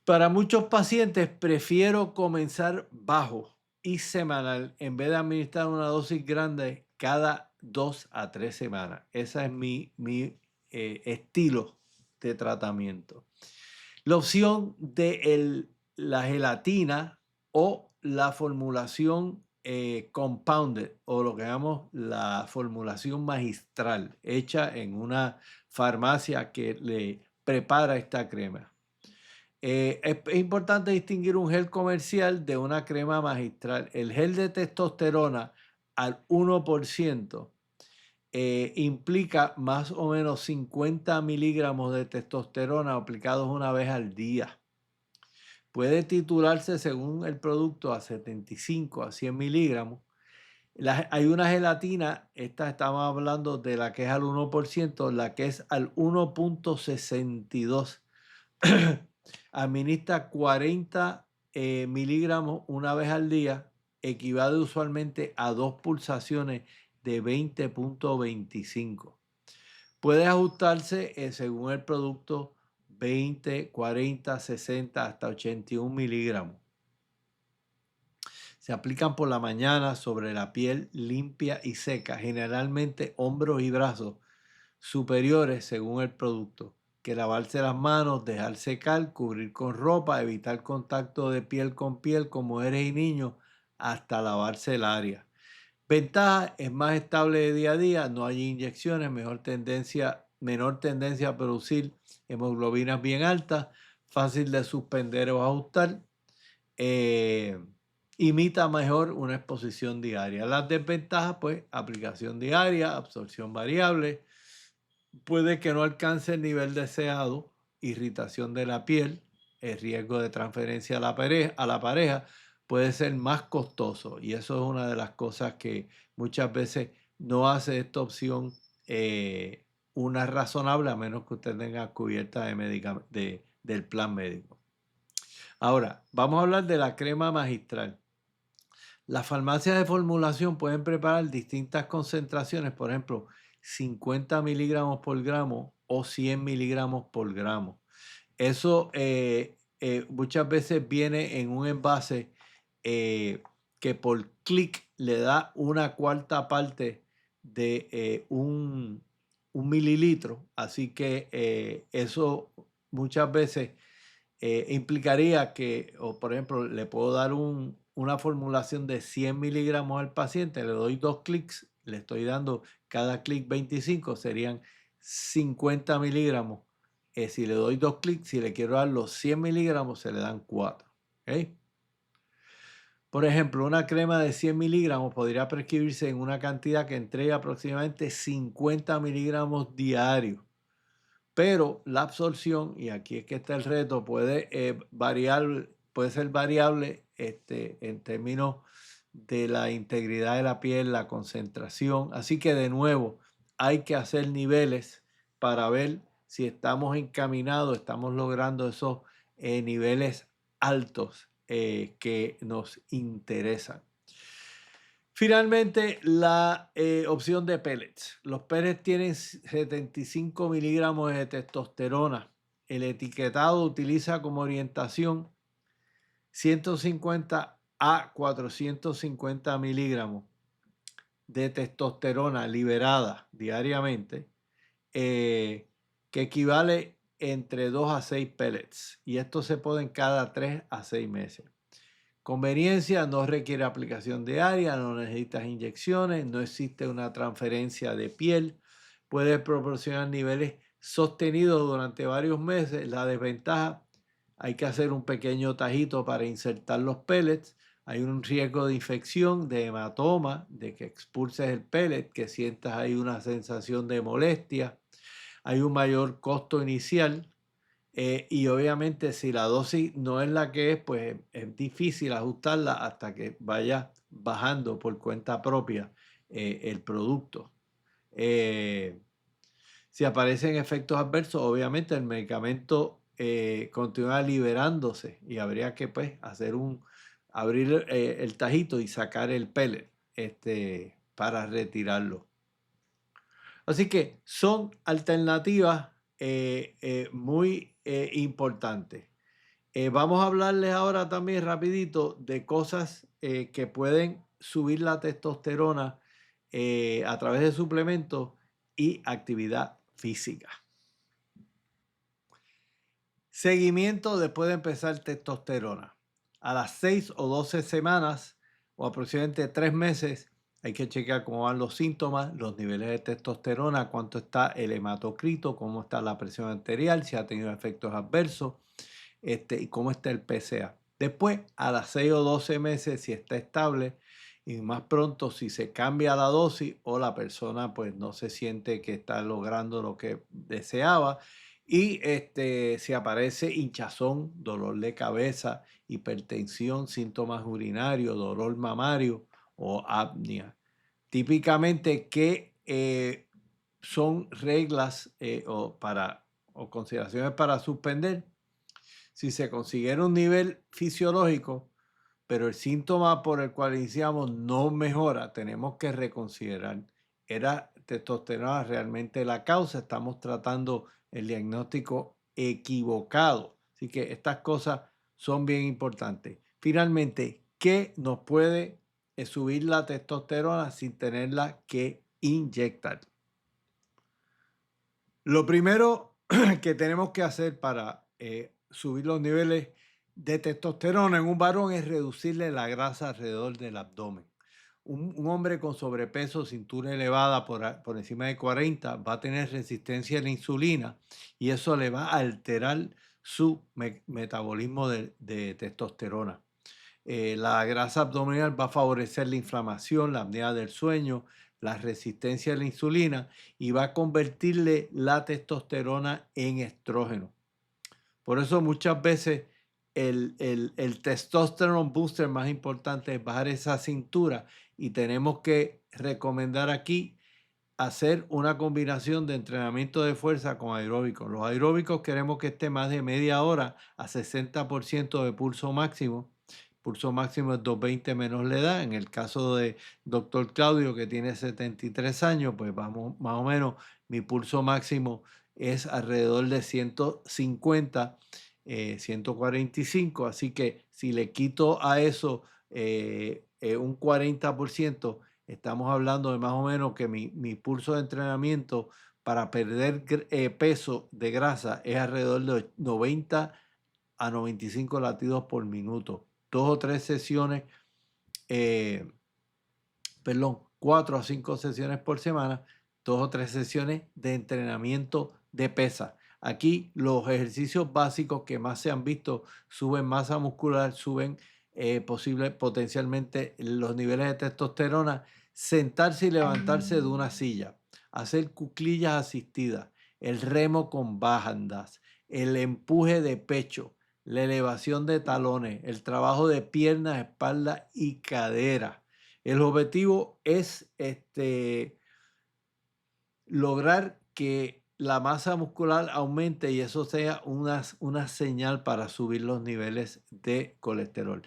A: Para muchos pacientes prefiero comenzar bajo y semanal en vez de administrar una dosis grande cada 2 a 3 semanas. Ese es mi estilo de tratamiento. La opción de la gelatina o la formulación compounded o lo que llamamos la formulación magistral hecha en una farmacia que le prepara esta crema. Es importante distinguir un gel comercial de una crema magistral. El gel de testosterona al 1% implica más o menos 50 miligramos de testosterona aplicados una vez al día. Puede titularse según el producto a 75 a 100 miligramos. Hay una gelatina, esta estamos hablando de la que es al 1%, la que es al 1,62. Administra 40 miligramos una vez al día, equivale usualmente a 2 pulsaciones de 20,25. Puede ajustarse según el producto 20, 40, 60 hasta 81 miligramos. Se aplican por la mañana sobre la piel limpia y seca, generalmente hombros y brazos superiores según el producto. Que lavarse las manos, dejar secar, cubrir con ropa, evitar contacto de piel con piel con mujeres y niños hasta lavarse el área. Ventaja, es más estable de día a día, no hay inyecciones, menor tendencia a producir hemoglobinas bien altas, fácil de suspender o ajustar, imita mejor una exposición diaria. Las desventajas, pues, aplicación diaria, absorción variable, puede que no alcance el nivel deseado, irritación de la piel, el riesgo de transferencia a la pareja puede ser más costoso y eso es una de las cosas que muchas veces no hace esta opción una razonable a menos que usted tenga cubierta del plan médico. Ahora, vamos a hablar de la crema magistral. Las farmacias de formulación pueden preparar distintas concentraciones, por ejemplo, 50 miligramos por gramo o 100 miligramos por gramo. Eso muchas veces viene en un envase que por clic le da una cuarta parte de un mililitro. Así que eso muchas veces implicaría que, o por ejemplo, le puedo dar una formulación de 100 miligramos al paciente, le doy 2 clics, le estoy dando cada clic 25, serían 50 miligramos. Si le doy 2 clics, si le quiero dar los 100 miligramos, se le dan 4. ¿Okay? Por ejemplo, una crema de 100 miligramos podría prescribirse en una cantidad que entrega aproximadamente 50 miligramos diarios. Pero la absorción, y aquí es que está el reto, puede ser variable en términos de la integridad de la piel, la concentración. Así que de nuevo, hay que hacer niveles para ver si estamos encaminados, estamos logrando esos niveles altos que nos interesan. Finalmente, la opción de pellets. Los pellets tienen 75 miligramos de testosterona. El etiquetado utiliza como orientación 150 a 450 miligramos de testosterona liberada diariamente, que equivale entre 2 a 6 pellets. Y esto se pone cada 3 a 6 meses. Conveniencia, no requiere aplicación diaria, no necesitas inyecciones, no existe una transferencia de piel, puede proporcionar niveles sostenidos durante varios meses. La desventaja, hay que hacer un pequeño tajito para insertar los pellets, hay un riesgo de infección, de hematoma, de que expulses el pellet, que sientas ahí una sensación de molestia, hay un mayor costo inicial. Y obviamente si la dosis no es la que es, pues es difícil ajustarla hasta que vaya bajando por cuenta propia el producto. Si aparecen efectos adversos, obviamente el medicamento continúa liberándose y habría que pues abrir el tajito y sacar el pellet para retirarlo. Así que son alternativas muy importantes. Vamos a hablarles ahora también rapidito de cosas que pueden subir la testosterona a través de suplementos y actividad física. Seguimiento después de empezar testosterona. A las 6 o 12 semanas o aproximadamente 3 meses hay que chequear cómo van los síntomas, los niveles de testosterona, cuánto está el hematocrito, cómo está la presión arterial, si ha tenido efectos adversos y cómo está el PSA. Después, a las 6 o 12 meses, si está estable y más pronto, si se cambia la dosis o la persona pues no se siente que está logrando lo que deseaba y si aparece hinchazón, dolor de cabeza, hipertensión, síntomas urinarios, dolor mamario o apnea. Típicamente, ¿qué son reglas o consideraciones para suspender? Si se consiguiera un nivel fisiológico, pero el síntoma por el cual iniciamos no mejora, tenemos que reconsiderar. ¿Era testosterona realmente la causa? Estamos tratando el diagnóstico equivocado. Así que estas cosas son bien importantes. Finalmente, ¿qué nos puede subir la testosterona sin tenerla que inyectar? Lo primero que tenemos que hacer para subir los niveles de testosterona en un varón es reducirle la grasa alrededor del abdomen. Un hombre con sobrepeso, cintura elevada por encima de 40, va a tener resistencia a la insulina y eso le va a alterar su metabolismo de testosterona. La grasa abdominal va a favorecer la inflamación, la apnea del sueño, la resistencia a la insulina y va a convertirle la testosterona en estrógeno. Por eso muchas veces el testosterone booster más importante es bajar esa cintura y tenemos que recomendar aquí hacer una combinación de entrenamiento de fuerza con aeróbicos. Los aeróbicos queremos que esté más de media hora a 60% de pulso máximo. Pulso máximo es 220 menos la edad. En el caso de doctor Claudio, que tiene 73 años, pues vamos más o menos, mi pulso máximo es alrededor de 150, 145. Así que si le quito a eso un 40%, estamos hablando de más o menos que mi pulso de entrenamiento para perder peso de grasa es alrededor de 90 a 95 latidos por minuto. 2 o 3 sesiones, perdón, 4 a 5 sesiones por semana, 2 o 3 sesiones de entrenamiento de pesa. Aquí los ejercicios básicos que más se han visto suben masa muscular, suben potencialmente los niveles de testosterona, sentarse y levantarse de una silla, hacer cuclillas asistidas, el remo con bandas, el empuje de pecho, la elevación de talones, el trabajo de piernas, espalda y cadera. El objetivo es lograr que la masa muscular aumente y eso sea una señal para subir los niveles de colesterol.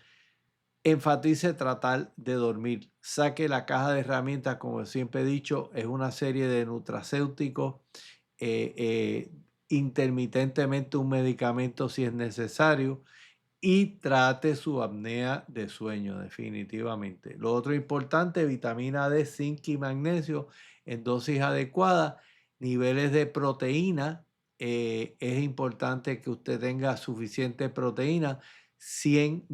A: Enfatice tratar de dormir. Saque la caja de herramientas, como siempre he dicho, es una serie de nutracéuticos, intermitentemente un medicamento si es necesario y trate su apnea de sueño definitivamente. Lo otro importante, vitamina D, zinc y magnesio en dosis adecuadas, niveles de proteína. Es importante que usted tenga suficiente proteína, 100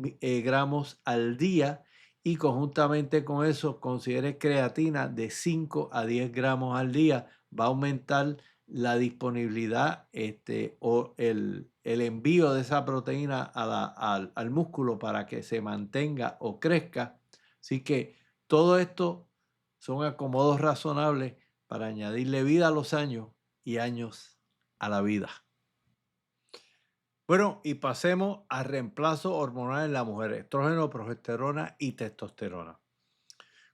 A: gramos al día y conjuntamente con eso considere creatina de 5 a 10 gramos al día. Va a aumentar la disponibilidad o el envío de esa proteína al músculo para que se mantenga o crezca. Así que todo esto son acomodos razonables para añadirle vida a los años y años a la vida. Bueno, y pasemos al reemplazo hormonal en la mujer, estrógeno, progesterona y testosterona.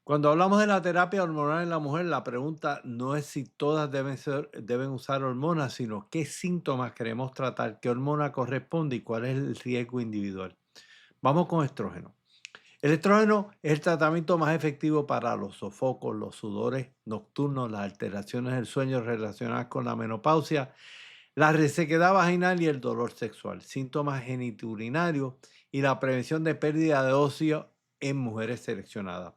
A: Cuando hablamos de la terapia hormonal en la mujer, la pregunta no es si todas deben usar hormonas, sino qué síntomas queremos tratar, qué hormona corresponde y cuál es el riesgo individual. Vamos con estrógeno. El estrógeno es el tratamiento más efectivo para los sofocos, los sudores nocturnos, las alteraciones del sueño relacionadas con la menopausia, la resequedad vaginal y el dolor sexual, síntomas geniturinarios y la prevención de pérdida de óseo en mujeres seleccionadas.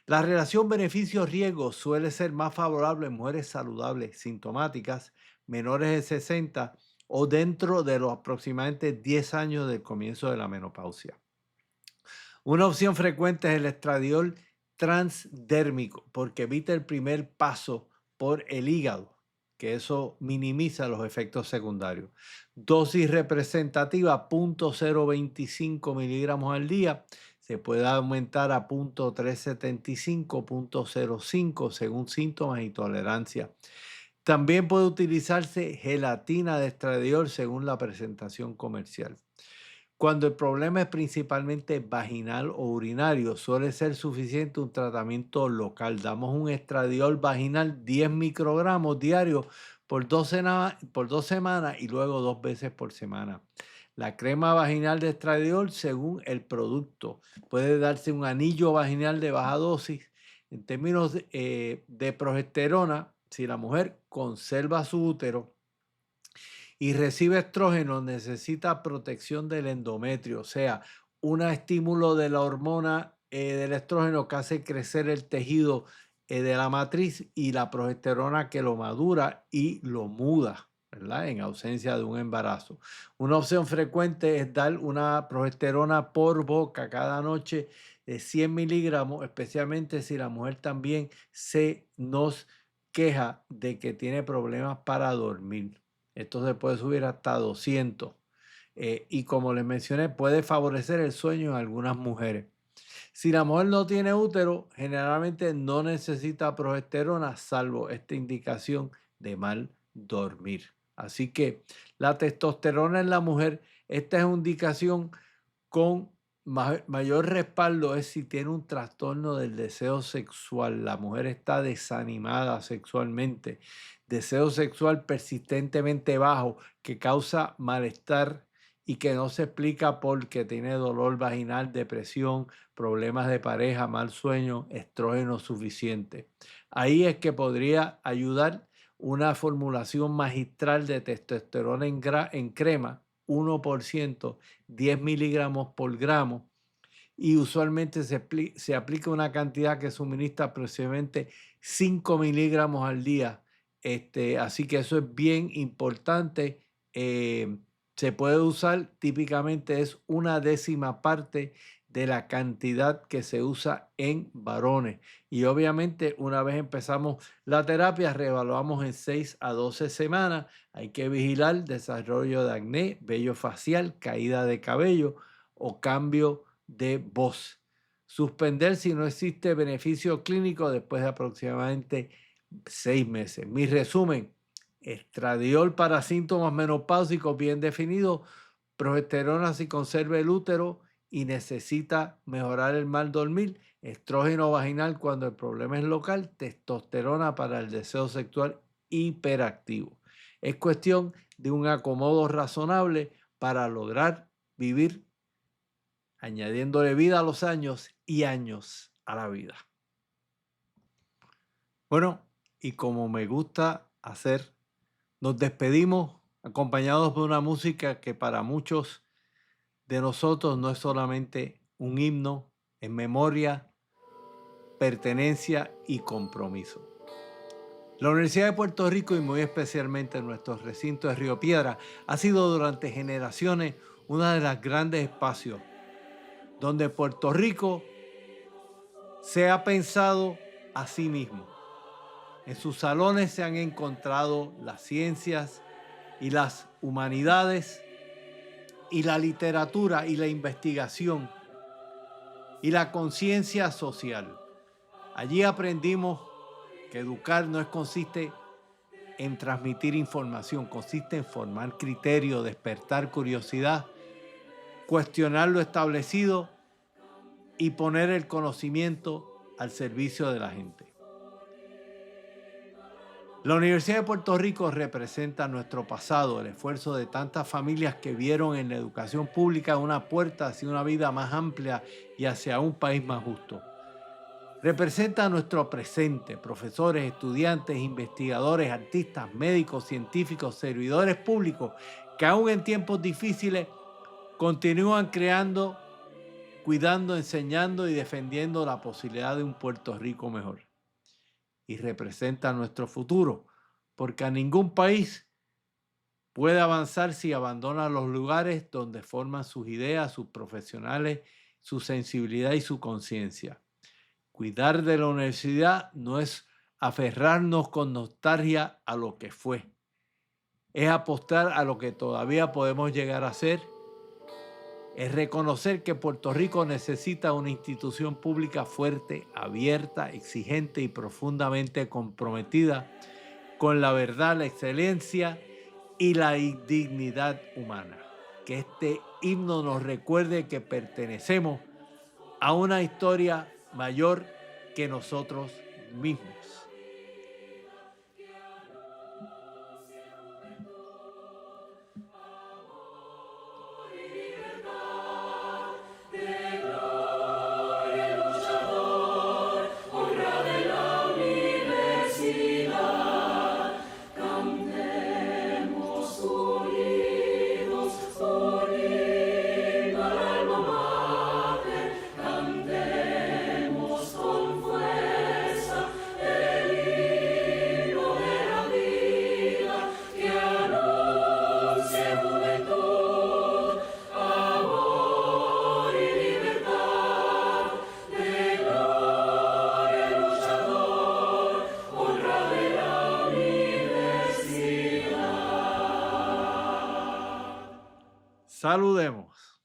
A: La relación beneficio-riesgo suele ser más favorable en mujeres saludables, sintomáticas, menores de 60 o dentro de los aproximadamente 10 años del comienzo de la menopausia. Una opción frecuente es el estradiol transdérmico porque evita el primer paso por el hígado, que eso minimiza los efectos secundarios. Dosis representativa 0.025 miligramos al día. Se puede aumentar a 0.375, 0.05 según síntomas y tolerancia. También puede utilizarse gelatina de estradiol según la presentación comercial. Cuando el problema es principalmente vaginal o urinario, suele ser suficiente un tratamiento local. Damos un estradiol vaginal 10 microgramos diarios por 2 semanas y luego 2 veces por semana. La crema vaginal de estradiol, según el producto, puede darse un anillo vaginal de baja dosis. En términos de progesterona, si la mujer conserva su útero y recibe estrógeno, necesita protección del endometrio, o sea, un estímulo de la hormona del estrógeno que hace crecer el tejido de la matriz y la progesterona que lo madura y lo muda, ¿verdad? En ausencia de un embarazo. Una opción frecuente es dar una progesterona por boca cada noche de 100 miligramos, especialmente si la mujer también se nos queja de que tiene problemas para dormir. Esto se puede subir hasta 200. Y como les mencioné, puede favorecer el sueño en algunas mujeres. Si la mujer no tiene útero, generalmente no necesita progesterona, salvo esta indicación de mal dormir. Así que la testosterona en la mujer, esta es una indicación con mayor respaldo es si tiene un trastorno del deseo sexual. La mujer está desanimada sexualmente, deseo sexual persistentemente bajo que causa malestar y que no se explica porque tiene dolor vaginal, depresión, problemas de pareja, mal sueño, estrógeno suficiente. Ahí es que podría ayudar una formulación magistral de testosterona en crema, 1%, 10 miligramos por gramo, y usualmente se aplica una cantidad que suministra aproximadamente 5 miligramos al día. Así que eso es bien importante. Se puede usar, típicamente es una décima parte de la cantidad que se usa en varones. Y obviamente una vez empezamos la terapia, reevaluamos en 6 a 12 semanas. Hay que vigilar desarrollo de acné, vello facial, caída de cabello o cambio de voz. Suspender si no existe beneficio clínico después de aproximadamente 6 meses. Mi resumen: estradiol para síntomas menopáusicos bien definidos, progesterona si conserva el útero y necesita mejorar el mal dormir, estrógeno vaginal cuando el problema es local, testosterona para el deseo sexual hiperactivo. Es cuestión de un acomodo razonable para lograr vivir añadiéndole vida a los años y años a la vida. Bueno, y como me gusta hacer, nos despedimos acompañados de una música que para muchos de nosotros no es solamente un himno en memoria, pertenencia y compromiso. La Universidad de Puerto Rico, y muy especialmente nuestro recinto de Río Piedra, ha sido durante generaciones uno de los grandes espacios donde Puerto Rico se ha pensado a sí mismo. En sus salones se han encontrado las ciencias y las humanidades y la literatura y la investigación y la conciencia social. Allí aprendimos que educar no consiste en transmitir información, consiste en formar criterio, despertar curiosidad, cuestionar lo establecido y poner el conocimiento al servicio de la gente. La Universidad de Puerto Rico representa nuestro pasado, el esfuerzo de tantas familias que vieron en la educación pública una puerta hacia una vida más amplia y hacia un país más justo. Representa nuestro presente, profesores, estudiantes, investigadores, artistas, médicos, científicos, servidores públicos, que aún en tiempos difíciles continúan creando, cuidando, enseñando y defendiendo la posibilidad de un Puerto Rico mejor. Y representa nuestro futuro, porque a ningún país puede avanzar si abandona los lugares donde forman sus ideas, sus profesionales, su sensibilidad y su conciencia. Cuidar de la universidad no es aferrarnos con nostalgia a lo que fue, es apostar a lo que todavía podemos llegar a ser, es reconocer que Puerto Rico necesita una institución pública fuerte, abierta, exigente y profundamente comprometida con la verdad, la excelencia y la dignidad humana. Que este himno nos recuerde que pertenecemos a una historia mayor que nosotros mismos. Saludemos.